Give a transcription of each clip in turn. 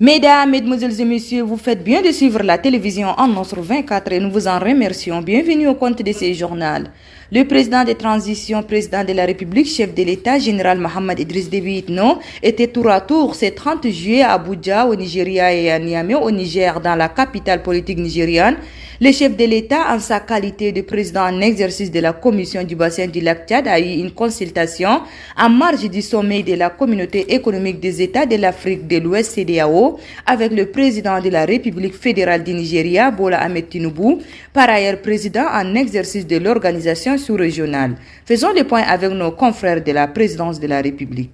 Mesdames, Mesdemoiselles et Messieurs, vous faites bien de suivre la télévision en notre 24 et nous vous en remercions. Bienvenue au compte de ces journaux. Le président de transition, président de la République, chef de l'État, général Mohamed Idriss Déby Itno, était tour à tour ce 30 juillet à Abuja, au Nigeria, et à Niamey, au Niger, dans la capitale politique nigériane. Le chef de l'État, en sa qualité de président en exercice de la Commission du bassin du lac Tchad, a eu une consultation en marge du sommet de la Communauté économique des États de l'Afrique de l'Ouest CEDEAO avec le président de la République fédérale du Nigeria, Bola Ahmed Tinubu, par ailleurs président en exercice de l'organisation sous-régionale. Faisons le point avec nos confrères de la présidence de la République.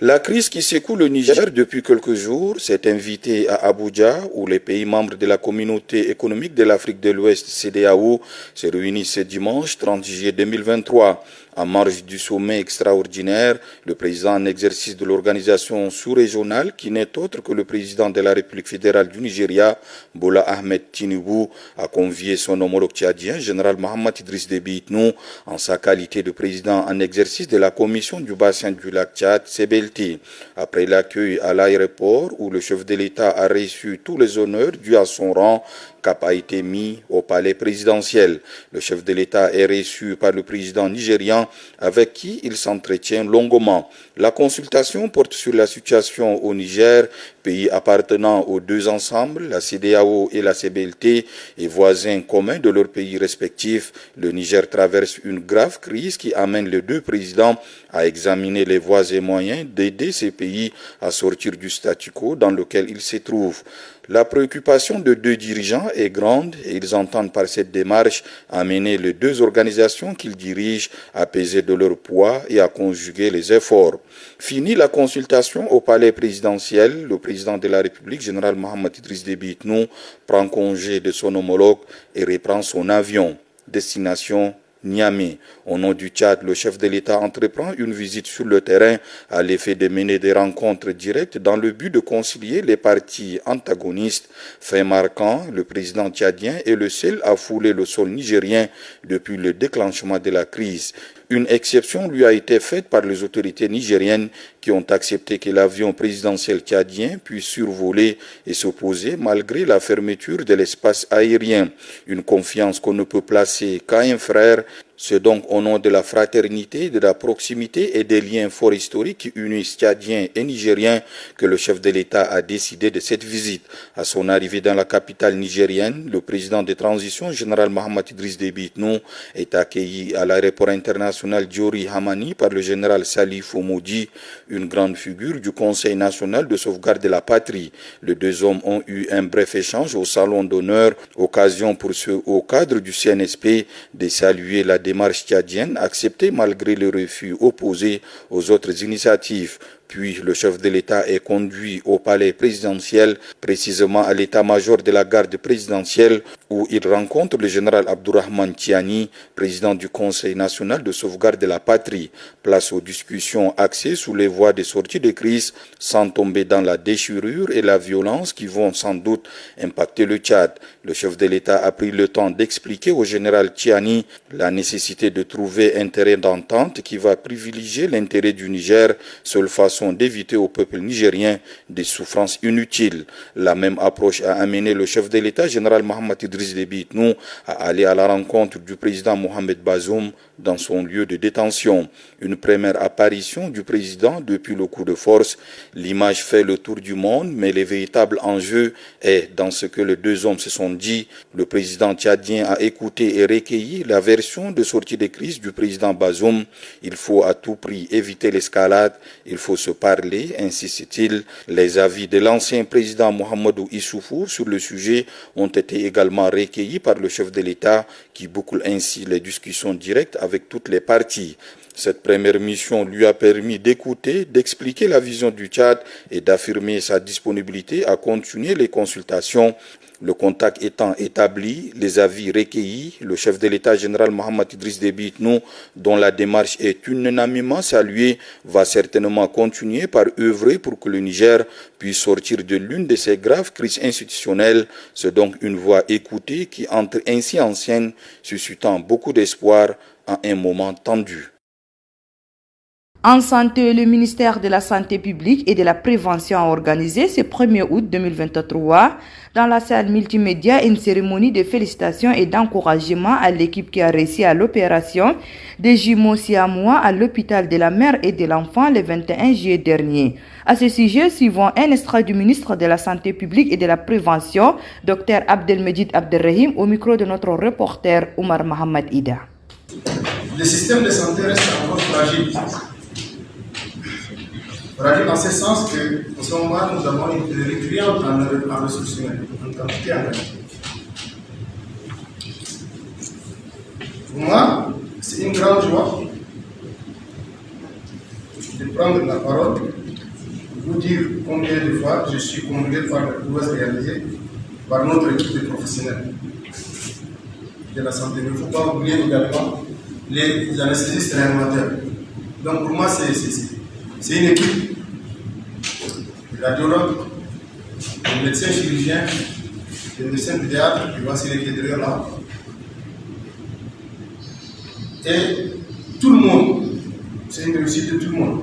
La crise qui secoue le Niger depuis quelques jours s'est invitée à Abuja, où les pays membres de la Communauté économique de l'Afrique de l'Ouest, CEDEAO, se réunissent ce dimanche 30 juillet 2023. En marge du sommet extraordinaire, le président en exercice de l'organisation sous-régionale, qui n'est autre que le président de la République fédérale du Nigeria, Bola Ahmed Tinubu, a convié son homologue tchadien, général Mohamed Idriss Déby Itno, en sa qualité de président en exercice de la commission du bassin du lac Tchad, CBLT. Après l'accueil à l'aéroport, où le chef de l'État a reçu tous les honneurs dus à son rang, cap a été mis au palais présidentiel. Le chef de l'État est reçu par le président nigérian avec qui il s'entretient longuement. La consultation porte sur la situation au Niger, pays appartenant aux deux ensembles, la CEDEAO et la CBLT, et voisins communs de leurs pays respectifs. Le Niger traverse une grave crise qui amène les deux présidents à examiner les voies et moyens d'aider ces pays à sortir du statu quo dans lequel ils se trouvent. La préoccupation de deux dirigeants est grande et ils entendent par cette démarche amener les deux organisations qu'ils dirigent à peser de leur poids et à conjuguer les efforts. Fini la consultation au palais présidentiel, le président de la République, général Mohamed Idriss Déby Itno, prend congé de son homologue et reprend son avion. Destination Niamey. Au nom du Tchad, le chef de l'État entreprend une visite sur le terrain à l'effet de mener des rencontres directes dans le but de concilier les partis antagonistes. Fait marquant, le président tchadien est le seul à fouler le sol nigérien depuis le déclenchement de la crise. Une exception lui a été faite par les autorités nigériennes qui ont accepté que l'avion présidentiel tchadien puisse survoler et s'opposer malgré la fermeture de l'espace aérien. Une confiance qu'on ne peut placer qu'à un frère. C'est donc au nom de la fraternité, de la proximité et des liens forts historiques qui unissent Tchadiens et Nigériens que le chef de l'État a décidé de cette visite. À son arrivée dans la capitale nigérienne, le président de transition, général Mohamed Idriss Déby Itno, est accueilli à l'aéroport international Diori Hamani par le général Salif Omoudi, une grande figure du Conseil national de sauvegarde de la patrie. Les deux hommes ont eu un bref échange au salon d'honneur, occasion pour ceux au cadre du CNSP de saluer la démarche tchadienne acceptée malgré le refus opposé aux autres initiatives. Puis le chef de l'État est conduit au palais présidentiel, précisément à l'état-major de la garde présidentielle, où il rencontre le général Abdourahmane Tiani, président du Conseil national de sauvegarde de la patrie. Place aux discussions axées sur les voies de sortie de crise, sans tomber dans la déchirure et la violence qui vont sans doute impacter le Tchad. Le chef de l'État a pris le temps d'expliquer au général Tiani la nécessité de trouver un terrain d'entente qui va privilégier l'intérêt du Niger, seule façon d'éviter au peuple nigérien des souffrances inutiles. La même approche a amené le chef de l'État, général Mohamed Idriss Déby Itno, à aller à la rencontre du président Mohamed Bazoum dans son lieu de détention. Une première apparition du président depuis le coup de force. L'image fait le tour du monde, mais le véritable enjeu est dans ce que les deux hommes se sont dit. Le président tchadien a écouté et recueilli la version de sortie de crise du président Bazoum. Il faut à tout prix éviter l'escalade, il faut se parler, insiste-t-il. Les avis de l'ancien président Mohamedou Issoufou sur le sujet ont été également recueillis par le chef de l'État qui boucle ainsi les discussions directes avec toutes les parties. Cette première mission lui a permis d'écouter, d'expliquer la vision du Tchad et d'affirmer sa disponibilité à continuer les consultations. Le contact étant établi, les avis recueillis, le chef de l'État général Mohamed Idriss Déby Itno, dont la démarche est unanimement saluée, va certainement continuer par œuvrer pour que le Niger puisse sortir de l'une de ces graves crises institutionnelles. C'est donc une voix écoutée qui entre ainsi en scène, suscitant beaucoup d'espoir à un moment tendu. En santé, le ministère de la Santé publique et de la Prévention a organisé ce 1er août 2023 dans la salle multimédia une cérémonie de félicitations et d'encouragement à l'équipe qui a réussi à l'opération des jumeaux siamois à l'hôpital de la mère et de l'enfant le 21 juillet dernier. À ce sujet, suivons un extrait du ministre de la Santé publique et de la Prévention, Dr Abdelmejid Abdelrahim, au micro de notre reporter Omar Mohamed Ida. Le système de santé reste encore fragile. Fragile dans ce sens qu'en ce moment, nous avons une pénurie criante en ressources humaines, en quantité et en qualité. Pour moi, c'est une grande joie de prendre la parole, de vous dire combien de fois je suis comblé par la prouesse réalisée par notre équipe de professionnels de la santé. Il ne faut pas oublier également les anesthésistes réanimateurs. Donc pour moi, c'est une équipe de radiologues, de médecins chirurgiens, de médecins pédiatres, qui voici les cadres là. Et tout le monde, c'est une réussite de tout le monde.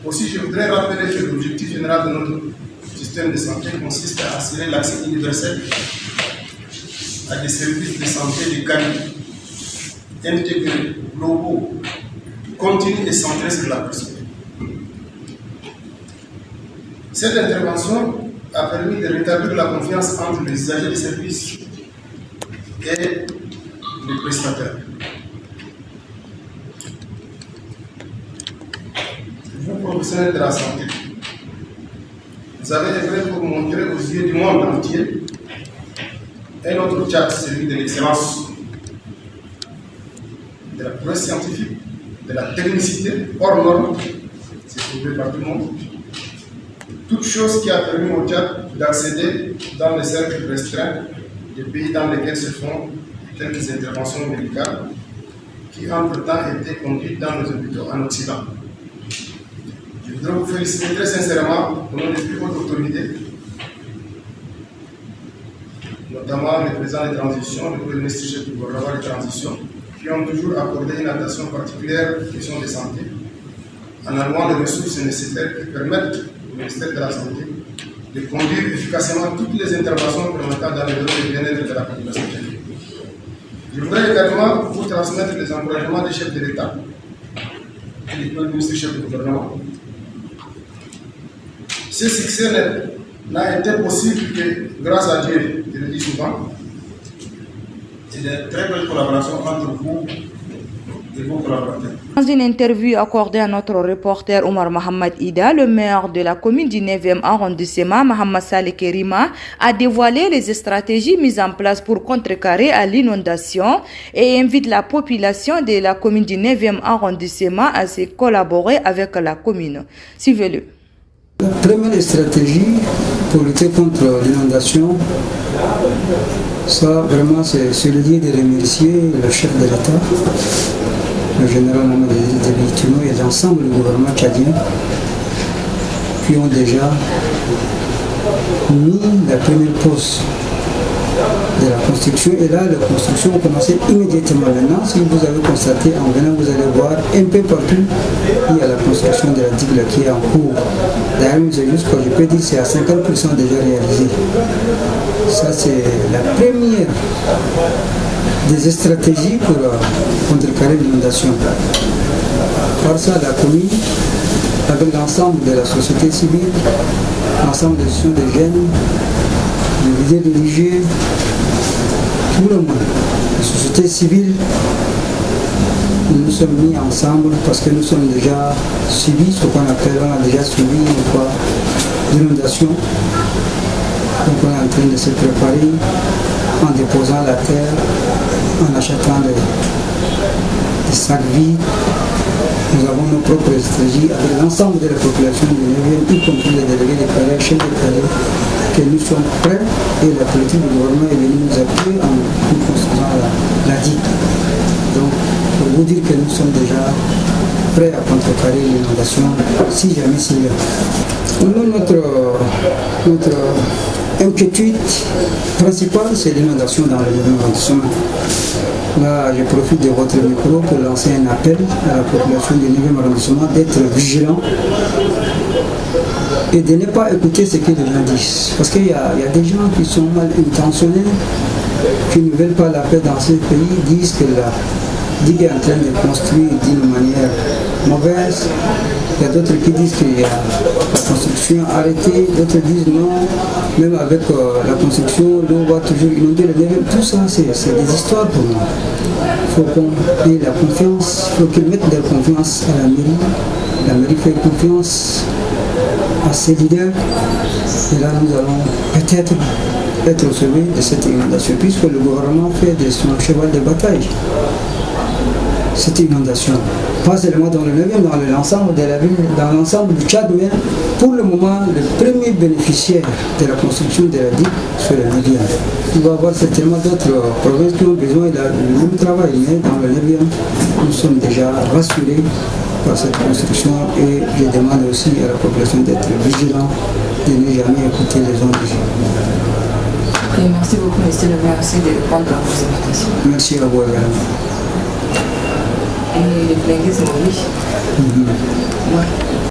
Aussi, je voudrais rappeler que l'objectif général de notre système de santé consiste à assurer l'accès universel à des services de santé de qualité, intégrés, globaux, continus et centrés sur la personne. Cette intervention a permis de rétablir la confiance entre les usagers des services et les prestataires. Vous, professionnels de la santé, vous avez œuvré pour montrer aux yeux du monde entier un autre chat, celui de l'excellence, de la prouesse scientifique, de la technicité hors norme, c'est trouvé par tout le monde. Toute chose qui a permis au Tchad d'accéder dans les cercles restreints des pays dans lesquels se font quelques interventions médicales qui, entre-temps, étaient conduites dans les hôpitaux en Occident. Je voudrais vous féliciter très sincèrement au nom des plus hautes autorités, notamment les présidents de transition, le premier ministre chef du gouvernement de transition, qui ont toujours accordé une attention particulière aux questions de santé, en allouant les ressources nécessaires qui permettent au ministère de la Santé de conduire efficacement toutes les interventions permettant d'améliorer le bien-être de la population. Je voudrais également vous transmettre les encouragements des chefs de l'État et du premier ministre chef du gouvernement. Ce succès n'a été possible que grâce à Dieu, je le dis souvent, et de très belles collaborations entre vous et vos collaborateurs. Dans une interview accordée à notre reporter Omar Mohamed Ida, le maire de la commune du 9e arrondissement, Mohamed Saleh Kerima, a dévoilé les stratégies mises en place pour contrecarrer à l'inondation et invite la population de la commune du 9e arrondissement à se collaborer avec la commune. Suivez-le. La première stratégie pour lutter contre l'inondation, ça vraiment c'est le lieu de remercier le chef de l'État, le général Mohamed Tino et l'ensemble du gouvernement tchadien qui ont déjà mis la première pause de la construction. Et là, la construction a commencé immédiatement. Maintenant, si vous avez constaté en venant, vous allez voir un peu partout, il y a la construction de la digue qui est en cours. D'ailleurs, juste quand je peux dire, c'est à 50% déjà réalisé. Ça, c'est la première des stratégies pour contrecarrer l'inondation. Par ça, la commune, avec l'ensemble de la société civile, l'ensemble des soins des jeunes, les leaders religieux, tout le monde, la société civile, nous nous sommes mis ensemble parce que nous sommes déjà suivis, ce qu'on appelle, on a déjà suivi une fois l'inondation. Donc on est en train de se préparer en déposant la terre, en achetant des sacs vides. Nous avons nos propres stratégies avec l'ensemble de la population du 9e, y compris les délégués des palais, chefs des palais, que nous sommes prêts et la politique du gouvernement est venue nous appuyer en construisant la digue. Donc, pour vous dire que nous sommes déjà prêts à contrecarrer l'inondation si jamais s'il y a. Notre inquiétude principale, c'est l'inondation dans le 9e arrondissement. Là, je profite de votre micro pour lancer un appel à la population du 9e arrondissement d'être vigilant et de ne pas écouter ce que les gens disent. Parce qu'il y a des gens qui sont mal intentionnés, qui ne veulent pas la paix dans ce pays, disent que la digue est en train de construire d'une manière mauvaise. Il y a d'autres qui disent qu'il y a la construction arrêtée, d'autres disent non, même avec la construction, l'eau va toujours inonder le level. Tout ça, c'est des histoires pour moi. Il faut qu'on ait la confiance, il faut qu'ils mettent de la confiance à la mairie. La mairie fait confiance à ses leaders. Et là, nous allons peut-être être sauvés de cette inondation, puisque le gouvernement fait de son cheval de bataille cette inondation. Pas seulement dans le 9e, dans l'ensemble de la ville, dans l'ensemble du Tchad, mais pour le moment, le premier bénéficiaire de la construction de la digue, c'est le 9e. Il va y avoir certainement d'autres provinces qui ont besoin de le même travail, mais dans le 9e, nous sommes déjà rassurés par cette construction et je demande aussi à la population d'être vigilant, de ne jamais écouter les ondes. Merci beaucoup, monsieur le maire, merci de répondre à vos invitations. Merci à vous également.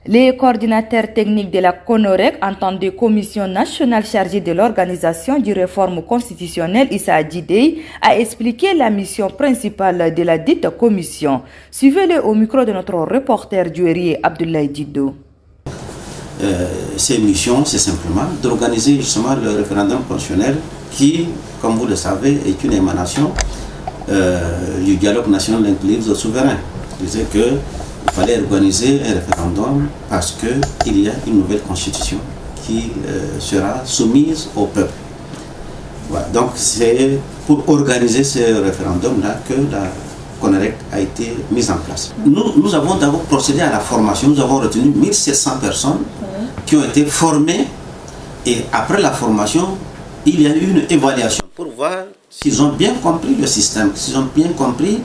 Les coordinateurs techniques de la CONOREC, en tant que commission nationale chargée de l'organisation du réforme constitutionnelle, Issa Adjidei, a expliqué la mission principale de la dite commission. Suivez-le au micro de notre reporter Djoueri Abdoulaye Diddo. Ces missions, c'est simplement d'organiser justement le référendum constitutionnel qui, comme vous le savez, est une émanation du dialogue national inclusif souverain. Il disait qu'il fallait organiser un référendum parce qu'il y a une nouvelle constitution qui sera soumise au peuple. Voilà. Donc c'est pour organiser ce référendum-là que la CONOREC a été mise en place. Nous avons d'abord procédé à la formation, nous avons retenu 1700 personnes qui ont été formées et après la formation, il y a eu une évaluation pour voir s'ils ont bien compris le système, s'ils ont bien compris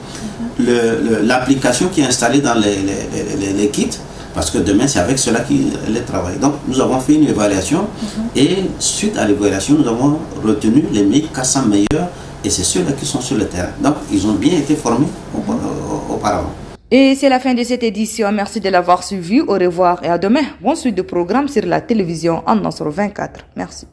l'application qui est installée dans les kits, parce que demain c'est avec cela qu'ils travaillent. Donc nous avons fait une évaluation et suite à l'évaluation, nous avons retenu les 1400 meilleurs et c'est ceux-là qui sont sur le terrain. Donc ils ont bien été formés auparavant. Et c'est la fin de cette édition. Merci de l'avoir suivi. Au revoir et à demain. Bonne suite de programme sur la télévision en Nasr 24. Merci.